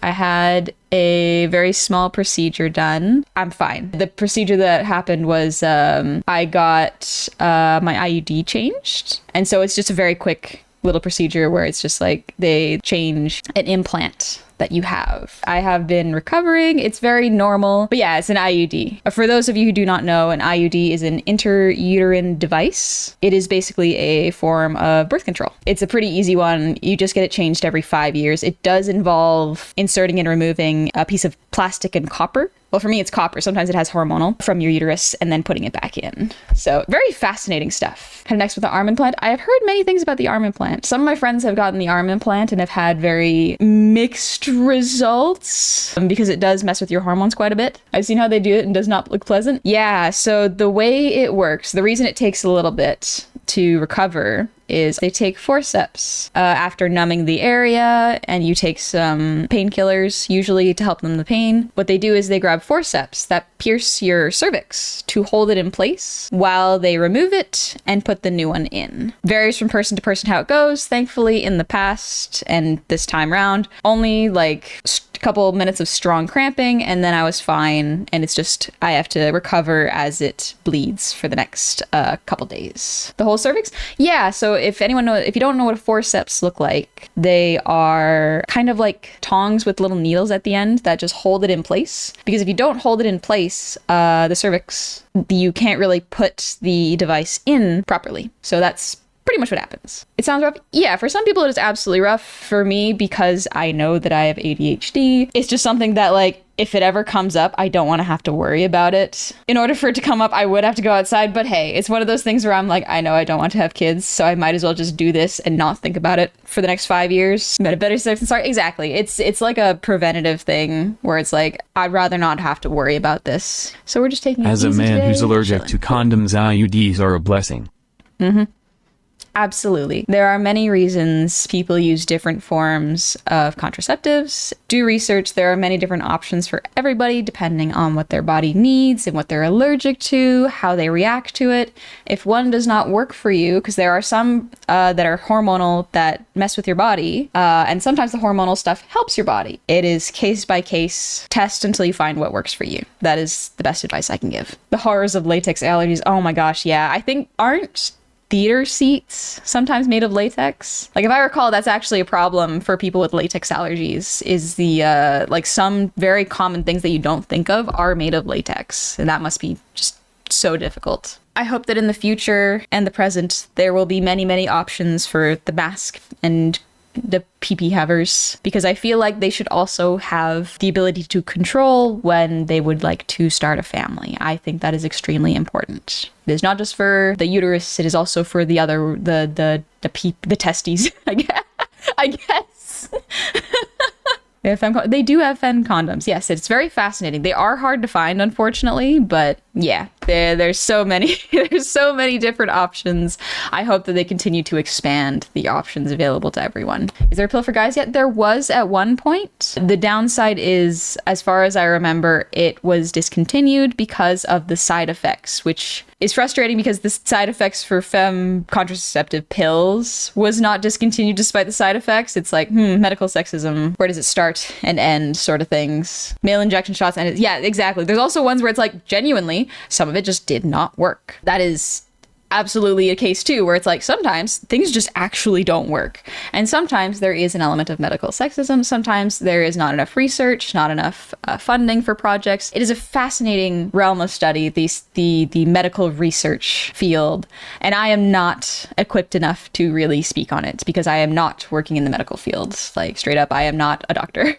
I had a very small procedure done. I'm fine. The procedure that happened was I got my IUD changed. And so it's just a very quick little procedure where it's just like they change an implant that you have. I have been recovering. It's very normal. But yeah, it's an IUD. For those of you who do not know, an IUD is an intrauterine device. It is basically a form of birth control. It's a pretty easy one. You just get it changed every 5 years. It does involve inserting and removing a piece of plastic and copper. Well, for me, it's copper. Sometimes it has hormonal from your uterus and then putting it back in. So very fascinating stuff. Kind of next with the arm implant. I have heard many things about the arm implant. Some of my friends have gotten the arm implant and have had very mixed results because it does mess with your hormones quite a bit. I've seen how they do it and does not look pleasant. Yeah, so the way it works, the reason it takes a little bit to recover is they take forceps after numbing the area, and you take some painkillers usually to help them the pain. What they do is they grab forceps that pierce your cervix to hold it in place while they remove it and put the new one in. Varies from person to person how it goes. Thankfully, in the past and this time round, only like a couple minutes of strong cramping and then I was fine, and it's just I have to recover as it bleeds for the next couple days. The whole cervix? Yeah, so if you don't know what forceps look like, they are kind of like tongs with little needles at the end that just hold it in place. Because if you don't hold it in place, the cervix, you can't really put the device in properly. So that's pretty much what happens. It sounds rough. Yeah, for some people it is absolutely rough. For me, because I know that I have ADHD, it's just something that like, if it ever comes up, I don't want to have to worry about it. In order for it to come up, I would have to go outside, but hey, it's one of those things where I'm like, I know I don't want to have kids, so I might as well just do this and not think about it for the next 5 years. Better safe than sorry. Exactly. It's like a preventative thing where it's like, I'd rather not have to worry about this. So we're just taking it As a easy man today. who's allergic to condoms, IUDs are a blessing. Mm-hmm. Absolutely. There are many reasons people use different forms of contraceptives. Do research. There are many different options for everybody depending on what their body needs and what they're allergic to, how they react to it. If one does not work for you, because there are some that are hormonal that mess with your body, and sometimes the hormonal stuff helps your body. It is case by case. Test until you find what works for you. That is the best advice I can give. The horrors of latex allergies. Oh my gosh, yeah. I think aren't theater seats sometimes made of latex? Like if I recall, that's actually a problem for people with latex allergies, is the like some very common things that you don't think of are made of latex, and that must be just so difficult. I hope that in the future and the present there will be many options for the mask and the PP havers, because I feel like they should also have the ability to control when they would like to start a family. I think that is extremely important. It is not just for the uterus, it is also for the other, the testes, I guess. They do have FEN condoms. Yes, it's very fascinating. They are hard to find, unfortunately, but yeah, there's so many there's so many different options. I hope that they continue to expand the options available to everyone. Is there a pill for guys yet? There was at one point. The downside is, as far as I remember, it was discontinued because of the side effects, which is frustrating because the side effects for femme contraceptive pills was not discontinued despite the side effects. It's like, medical sexism. Where does it start and end sort of things. Male injection shots and yeah, exactly. There's also ones where it's like, genuinely, some of it just did not work. That is absolutely a case too, where it's like sometimes things just actually don't work. And sometimes there is an element of medical sexism. Sometimes there is not enough research, not enough funding for projects. It is a fascinating realm of study, the medical research field. And I am not equipped enough to really speak on it because I am not working in the medical field. Like straight up, I am not a doctor.